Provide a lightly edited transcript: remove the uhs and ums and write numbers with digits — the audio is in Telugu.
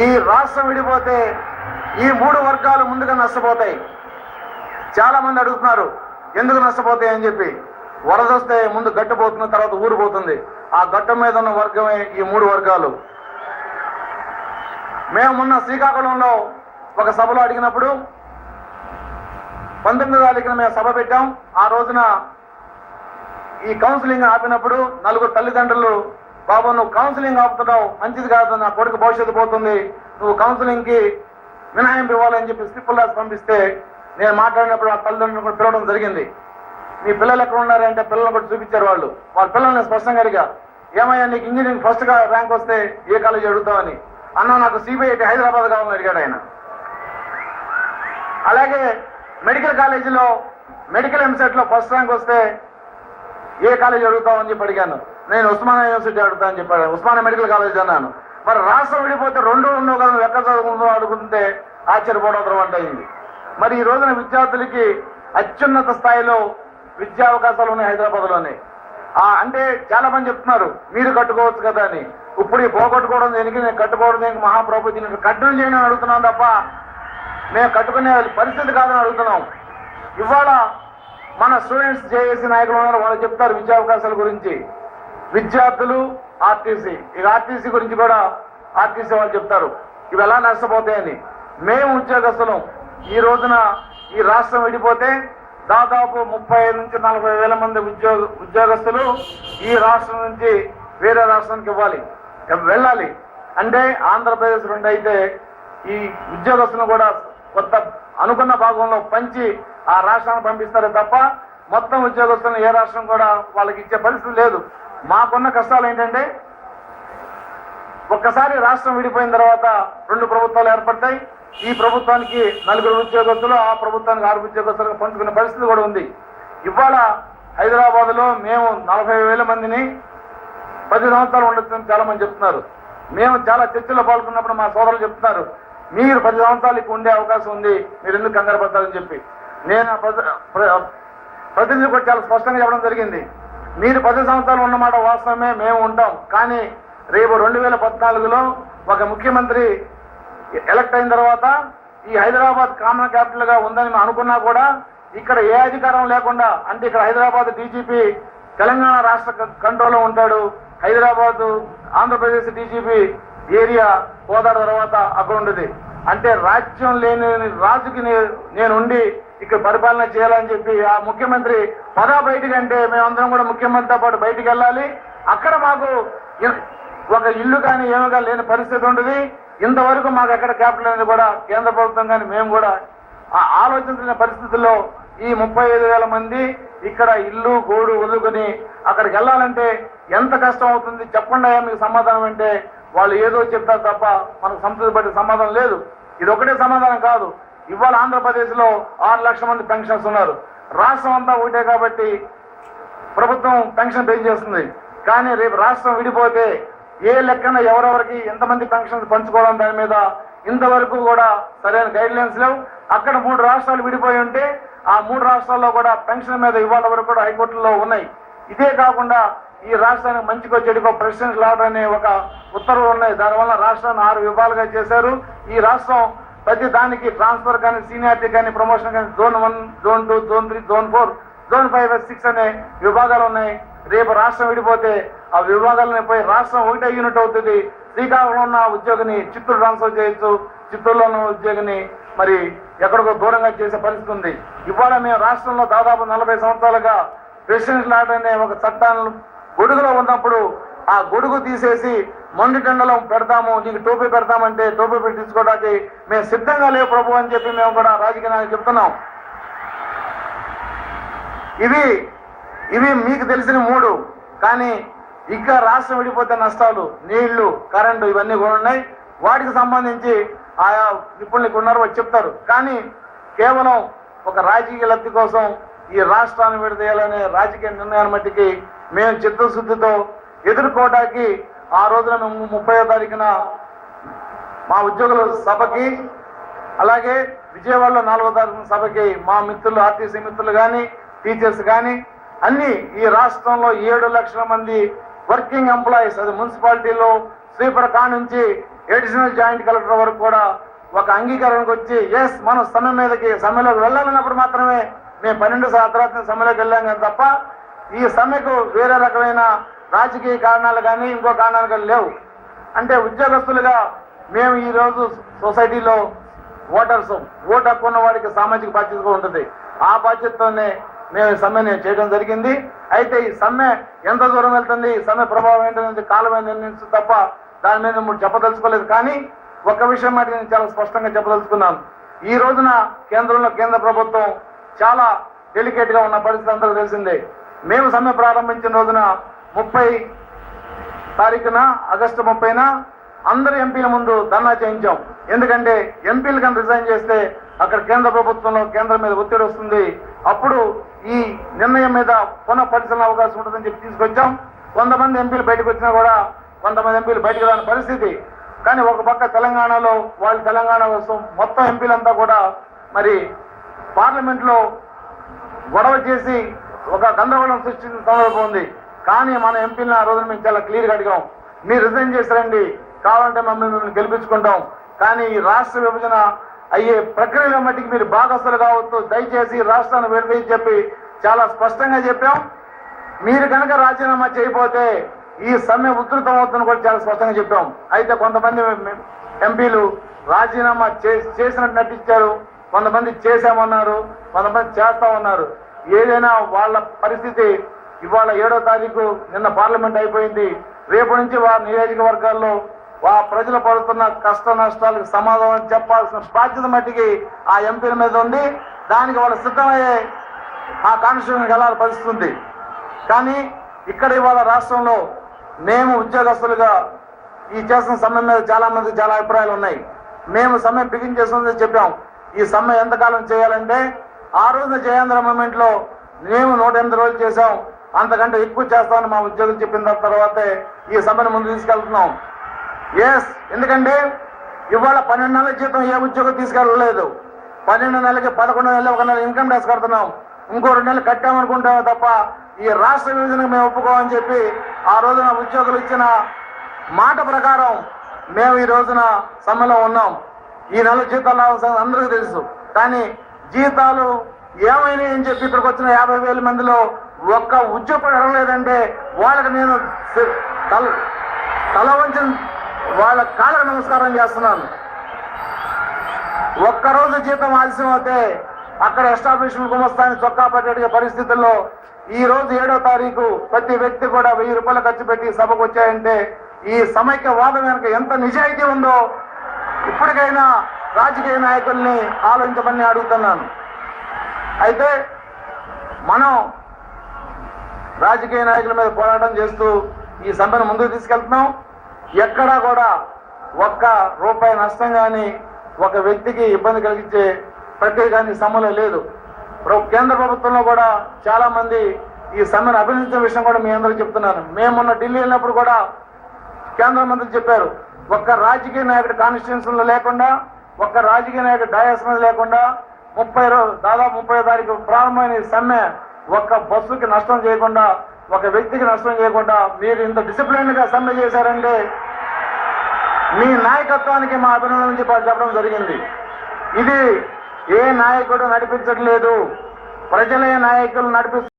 ఈ రాష్ట్రం విడిపోతే ఈ మూడు వర్గాలు ముందుగా నష్టపోతాయి. చాలా మంది అడుగుతున్నారు ఎందుకు నష్టపోతాయి అని చెప్పి. వరద వస్తే ముందు గట్టు పోతుంది, తర్వాత ఊరు పోతుంది. ఆ గట్టు మీద ఉన్న వర్గమే ఈ మూడు వర్గాలు. మేము మొన్న శ్రీకాకుళంలో ఒక సభలో అడిగినప్పుడు 19వ తారీఖున మేము సభ పెట్టాం. ఆ రోజున ఈ కౌన్సిలింగ్ ఆపినప్పుడు నలుగురు తల్లిదండ్రులు, బాబు నువ్వు కౌన్సిలింగ్ ఆపుతున్నావు, మంచిది కాదు, నా కొడుకు భవిష్యత్తు పోతుంది, నువ్వు కౌన్సిలింగ్ కి మినహాయింపు ఇవ్వాలని చెప్పి స్లిప్పులు రాసి పంపిస్తే నేను మాట్లాడినప్పుడు ఆ తల్లిదండ్రులు కూడా పిలవడం జరిగింది. మీ పిల్లలు ఎక్కడ ఉన్నారంటే పిల్లలు కూడా చూపించారు. వాళ్ళ పిల్లల్ని స్పష్టంగా అడిగా, ఏమయ్యా నీకు ఇంజనీరింగ్ ఫస్ట్ గా ర్యాంక్ వస్తే ఏ కాలేజీ అడుగుతామని. అన్నా నాకు సిబిఐటి హైదరాబాద్ కావాలని అడిగాడు ఆయన. అలాగే మెడికల్ కాలేజీలో మెడికల్ ఎంసెట్ లో ఫస్ట్ ర్యాంక్ వస్తే ఏ కాలేజీ అడుగుతామని చెప్పి అడిగాను. నేను ఉస్మానియా యూనివర్సిటీ అడుగుతా అని చెప్పాడు. ఉస్మానియా మెడికల్ కాలేజ్ అన్నాను. మరి రాష్ట్రం విడిపోతే రెండు ఉండవు కదా, ఎక్కడ చదువుకుందో అడుగుతుంటే ఆశ్చర్యపోవడం వంట అయింది. మరి ఈ రోజున విద్యార్థులకి అత్యున్నత స్థాయిలో విద్యా అవకాశాలు ఉన్నాయి హైదరాబాద్లోనే. అంటే చాలా మంది చెప్తున్నారు మీరు కట్టుకోవచ్చు కదా అని. ఇప్పుడు ఈ పోగొట్టుకోవడం దేనికి, నేను కట్టుకోవడం దేనికి, మహాప్రభు దీనికి కట్టడం చేయడం అడుగుతున్నాం తప్ప మేము కట్టుకునే పరిస్థితి కాదని అడుగుతున్నాం. ఇవాళ మన స్టూడెంట్స్ జేఏసీ నాయకులు ఉన్నారు, వాళ్ళు చెప్తారు విద్యా అవకాశాల గురించి. విద్యార్థులు ఆర్టీసీ, ఇక ఆర్టీసీ గురించి కూడా ఆర్టీసీ వాళ్ళు చెప్తారు ఇవి ఎలా నష్టపోతాయని. మేము ఉద్యోగస్తులం. ఈ రోజున ఈ రాష్ట్రం విడిపోతే దాదాపు 35 నుంచి 40 వేల మంది ఉద్యోగస్తులు ఈ రాష్ట్రం నుంచి వేరే రాష్ట్రానికి వెళ్ళాలి. అంటే ఆంధ్రప్రదేశ్ రెండు అయితే ఈ ఉద్యోగస్తులను కూడా కొత్త అనుకున్న భాగంలో పంచి ఆ రాష్ట్రాన్ని పంపిస్తారే తప్ప మొత్తం ఉద్యోగస్తులను ఏ రాష్ట్రం కూడా వాళ్ళకి ఇచ్చే పరిస్థితి లేదు. మాకున్న కష్టాలు ఏంటంటే ఒక్కసారి రాష్ట్రం విడిపోయిన తర్వాత 2 ప్రభుత్వాలు ఏర్పడతాయి. ఈ ప్రభుత్వానికి 4 ఉద్యోగస్తులు, ఆ ప్రభుత్వానికి 6 ఉద్యోగస్తులుగా పంచుకునే పరిస్థితి కూడా ఉంది. ఇవాళ హైదరాబాద్ లో మేము 40,000 మందిని 10 సంవత్సరాలు ఉండొచ్చని చాలా మంది చెప్తున్నారు. మేము చాలా చర్చలో పాల్గొన్నప్పుడు మా సోదరులు చెప్తున్నారు మీరు 10 సంవత్సరాలకి ఉండే అవకాశం ఉంది, మీరు ఎందుకు కంగారు పడతారని చెప్పి. నేను ప్రతినిధి కూడా చాలా స్పష్టంగా చెప్పడం జరిగింది. మీరు 10 సంవత్సరాలు ఉన్నమాట వాస్తవమే, మేము ఉంటాం. కానీ రేపు 2014లో ఒక ముఖ్యమంత్రి ఎలక్ట్ అయిన తర్వాత ఈ హైదరాబాద్ కామన్ క్యాపిటల్ గా ఉందని మేము అనుకున్నా కూడా ఇక్కడ ఏ అధికారం లేకుండా, అంటే ఇక్కడ హైదరాబాద్ డీజీపీ తెలంగాణ రాష్ట్ర కంట్రోల్లో ఉంటాడు, హైదరాబాద్ ఆంధ్రప్రదేశ్ డీజీపీ ఏరియా హోదా తర్వాత అక్కడ ఉండేది. అంటే రాజ్యం లేని రాజుకి నేనుండి ఇక్కడ పరిపాలన చేయాలని చెప్పి ఆ ముఖ్యమంత్రి బయటికి అంటే మేమందరం కూడా ముఖ్యమంత్రితో పాటు బయటికి వెళ్ళాలి. అక్కడ మాకు ఒక ఇల్లు కానీ ఏమో కానీ లేని పరిస్థితి ఉండదు. ఇంతవరకు మాకు ఎక్కడ క్యాపిటల్ అనేది కూడా కేంద్ర ప్రభుత్వం కానీ మేము కూడా ఆలోచించిన పరిస్థితుల్లో ఈ 35,000 మంది ఇక్కడ ఇల్లు గోడు వదులుకొని అక్కడికి వెళ్ళాలంటే ఎంత కష్టం అవుతుంది చెప్పండి అయ్యా మీకు సమాధానం అంటే వాళ్ళు ఏదో చెప్తారు తప్ప మనకు సంస్కృతి బట్టి సమాధానం లేదు. ఇది ఒకటే సమాధానం కాదు. ఇవాళ ఆంధ్రప్రదేశ్ లో 6 లక్షల మంది పెన్షన్స్ ఉన్నారు. రాష్ట్రం అంతా ఒకటే కాబట్టి ప్రభుత్వం పెన్షన్ పే చేస్తుంది. కానీ రేపు రాష్ట్రం విడిపోతే ఏ లెక్కన ఎవరెవరికి ఎంతమంది పెన్షన్స్ పంచుకోవడం దాని మీద ఇంతవరకు కూడా సరైన గైడ్ లైన్స్ లేవు. అక్కడ 3 రాష్ట్రాలు విడిపోయి ఉంటే ఆ 3 రాష్ట్రాల్లో కూడా పెన్షన్ మీద ఇవాళ వరకు కూడా హైకోర్టులో ఉన్నాయి. ఇదే కాకుండా ఈ రాష్ట్రానికి మంచికో చెడుకో ప్రెసిడెన్షియల్ ఆర్డర్ అనే ఒక ఉత్తర్వులు ఉన్నాయి. దానివల్ల రాష్ట్రాన్ని 6 విభాగాలుగా చేశారు. ఈ రాష్ట్రం ప్రతి దానికి ట్రాన్స్ఫర్ కానీ, సీనియారిటీ కానీ, ప్రమోషన్ కానీ zone 1, zone 2, zone 3, zone 4, zone 5, 6 అనే విభాగాలు ఉన్నాయి. రేపు రాష్ట్రం విడిపోతే ఆ విభాగాలను పోయి రాష్ట్రం ఒకటే యూనిట్ అవుతుంది. శ్రీకాకుళంలో ఉన్న ఉద్యోగిని చిత్తూరు ట్రాన్స్ఫర్ చేయొచ్చు, చిత్తూరులో ఉన్న ఉద్యోగిని మరి ఎక్కడికో దూరంగా చేసే పరిస్థితి ఉంది. ఇవాళ మేము రాష్ట్రంలో దాదాపు 40 సంవత్సరాలుగా ప్రెసిడెన్షియల్ ఆర్డర్ అనే ఒక చట్టాన్ని గొడుగులో ఉన్నప్పుడు ఆ గొడుగు తీసేసి మొండి టెండలో పెడతాము, నీకు టోపీ పెడతామంటే టోపీ పెట్టి తీసుకోవడానికి మేము సిద్ధంగా లేవు ప్రభు అని చెప్పి మేము కూడా రాజకీయ నాయకులు చెప్తున్నాం. ఇవి మీకు తెలిసిన 3. కానీ ఇంకా రాష్ట్రం విడిపోతే నష్టాలు నీళ్లు, కరెంటు ఇవన్నీ కూడా ఉన్నాయి. వాటికి సంబంధించి ఆయా నిపుణులకు ఉన్నారు, వాళ్ళు చెప్తారు. కానీ కేవలం ఒక రాజకీయ లబ్ధి కోసం ఈ రాష్ట్రాన్ని విడదీయాలనే రాజకీయ నిర్ణయాన్ని మట్టికి మేము చిత్తశుద్ధితో ఎదుర్కోవడానికి ఆ రోజున మేము 30వ తారీఖున మా ఉద్యోగుల సభకి, అలాగే విజయవాడలో 4వ తారీఖున సభకి మా మిత్రులు ఆర్టీసీ మిత్రులు కానీ, టీచర్స్ కానీ అన్ని ఈ రాష్ట్రంలో 7 లక్షల మంది వర్కింగ్ ఎంప్లాయీస్, అది మున్సిపాలిటీలో స్వీపర్ కా నుంచి అడిషనల్ జాయింట్ కలెక్టర్ వరకు కూడా ఒక అంగీకారానికి వచ్చి ఎస్ మనం సమ్మెలోకి వెళ్ళాలన్నప్పుడు మాత్రమే మేము 12 అర్ధరాత్రి సమ్మెలోకి వెళ్ళాం కానీ తప్ప ఈ సమ్మెకు వేరే రకమైన రాజకీయ కారణాలు కానీ ఇంకో కారణాలు కానీ లేవు. అంటే ఉద్యోగస్తులుగా మేము ఈ రోజు సొసైటీలో ఓటు హక్కు ఉన్న వాడికి సామాజిక బాధ్యత ఉంటుంది. ఆ బాధ్యతతోనే మేము ఈ సమ్మెని చేయడం జరిగింది. అయితే ఈ సమ్మె ఎంత దూరం వెళ్తుంది, ఈ సమ్మె ప్రభావం ఏంటనేది కాలమే నిర్ణయించు తప్ప దాని మీద మీరు చెప్పదలుచుకోలేదు. కానీ ఒక్క విషయం మాట నేను చాలా స్పష్టంగా చెప్పదలుచుకున్నాను. ఈ రోజున కేంద్ర ప్రభుత్వం చాలా డెలికేట్ గా ఉన్న పరిస్థితి అందరూ తెలిసిందే. మేము సమ్మె ప్రారంభించిన రోజున 30 తారీఖున ఆగస్టు 30న అందరు ఎంపీల ముందు ధర్నా చేయించాం. ఎందుకంటే ఎంపీలు కానీ రిజైన్ చేస్తే అక్కడ కేంద్రం మీద ఒత్తిడి వస్తుంది, అప్పుడు ఈ నిర్ణయం మీద పునః పరిశీలన అవకాశం ఉంటుందని చెప్పి తీసుకొచ్చాం. కొంతమంది ఎంపీలు బయటకు వచ్చినా కూడా కొంతమంది ఎంపీలు బయటకు రాని పరిస్థితి. కానీ ఒక పక్క తెలంగాణలో వాళ్ళు తెలంగాణ కోసం మొత్తం ఎంపీలంతా కూడా మరి పార్లమెంట్ లో గొడవ చేసి ఒక గందరగోళం సృష్టించిన సందర్భం ఉంది. కానీ మన ఎంపీలను ఆ రోజున మేము చాలా క్లియర్గా అడిగాం, మీరు రిజైన్ చేశారండి, కావాలంటే మిమ్మల్ని గెలిపించుకుంటాం, కానీ ఈ రాష్ట్ర విభజన అయ్యే ప్రక్రియలో మట్టికి మీరు భాగస్తులు కావద్దు, దయచేసి రాష్ట్రాన్ని విడదీసి చెప్పి చాలా స్పష్టంగా చెప్పాం. మీరు కనుక రాజీనామా చేయకపోతే ఈ సమ్మె ఉధృతం అవుతుందని కూడా చాలా స్పష్టంగా చెప్పాం. అయితే కొంతమంది ఎంపీలు రాజీనామా చేసినట్టు నటించారు, కొంతమంది చేశామన్నారు, కొంతమంది చేస్తామన్నారు. ఏదైనా వాళ్ళ పరిస్థితి ఇవాళ 7వ తారీఖు నిన్న పార్లమెంట్ అయిపోయింది. రేపు నుంచి వారి నియోజకవర్గాల్లో ప్రజలు పడుతున్న కష్ట నష్టాలకు సమాధానం చెప్పాల్సిన బాధ్యత మట్టికి ఆ ఎంపీల మీద ఉంది. దానికి వాళ్ళు సిద్ధమయ్యే ఆ కాన్స్టిట్యూషన్ వెళ్ళాల్సిన పరిస్థితి ఉంది. కానీ ఇక్కడ ఇవాళ రాష్ట్రంలో మేము ఉద్యోగస్తులుగా ఈ చేసిన సమ్మె మీద చాలా మంది చాలా అభిప్రాయాలు ఉన్నాయి. మేము సమ్మె బిగిన్ చేస్తుందని చెప్పాం. ఈ సమ్మె ఎంతకాలం చేయాలంటే ఆ రోజున జయేంద్ర మూమెంట్ లో మేము 108 రోజులు చేశాం, అంతకంటే ఎక్కువ చేస్తామని మా ఉద్యోగులు చెప్పిన తర్వాతే ఈ సమ్మెను ముందు తీసుకెళ్తున్నాం. ఎందుకంటే ఇవాళ 12 నెలల జీతం ఏ ఉద్యోగం తీసుకెళ్ళలేదు. 12 నెలలకి 11 నెలలు 1 నెల ఇన్కమ్ ట్యాక్స్ కడుతున్నాం. ఇంకో 2 నెలలు కట్టామనుకుంటామే తప్ప ఈ రాష్ట్ర విభజనకు మేము ఒప్పుకోమని చెప్పి ఆ రోజున ఉద్యోగులు ఇచ్చిన మాట ప్రకారం మేము ఈ రోజున సమ్మెలో ఉన్నాం. ఈ నెల జీతాలు అందరికీ తెలుసు. కానీ జీతాలు ఏమైనా అని చెప్పి ఇక్కడికి వచ్చిన 50,000 మందిలో ఒక్క ఉద్యోగం అడగలేదంటే వాళ్ళకి నేను తల వంచి వాళ్ళ కాళ్ళకు నమస్కారం చేస్తున్నాను. ఒక్కరోజు జీతం ఆలస్యం అయితే అక్కడ ఎస్టాబ్లిష్మెంట్ గుమస్తాన్ని చొక్కా పట్టేట పరిస్థితుల్లో ఈ రోజు 7వ తారీఖు ప్రతి వ్యక్తి కూడా 1000 రూపాయలు ఖర్చు పెట్టి సభకు వచ్చాయంటే ఈ సమైక్య వాదం వెనక ఎంత నిజాయితీ ఉందో ఇప్పటికైనా రాజకీయ నాయకుల్ని ఆలోచించమని అడుగుతున్నాను. అయితే మనం రాజకీయ నాయకుల మీద పోరాటం చేస్తూ ఈ సమ్మెను ముందుకు తీసుకెళ్తున్నాం. ఎక్కడా కూడా ఒక్క రూపాయి నష్టం కానీ ఒక వ్యక్తికి ఇబ్బంది కలిగించే ప్రక్రియ కానీ సమ్మెలో లేదు. కేంద్ర ప్రభుత్వంలో కూడా చాలా మంది ఈ సమ్మెను అభినందించిన విషయం కూడా మీ అందరూ చెప్తున్నాను. మేము మొన్న ఢిల్లీ వెళ్ళినప్పుడు కూడా కేంద్ర మంత్రి చెప్పారు, ఒక్క రాజకీయ నాయకుడి కాన్స్టిట్యూన్సీలో లేకుండా, ఒక్క రాజకీయ నాయకుడి డయాస్ మీద లేకుండా దాదాపు 30వ తారీఖు ప్రారంభమైన సమ్మె ఒక్క బస్సుకి నష్టం చేయకుండా, ఒక వ్యక్తికి నష్టం చేయకుండా మీరు ఇంత డిసిప్లిన్ గా సమ్మె చేశారంటే మీ నాయకత్వానికి మా అభినందనలు చెప్పడం జరిగింది. ఇది ఏ నాయకుడు నడిపించట్లేదు, ప్రజలే నాయకులు నడిపిస్తారు.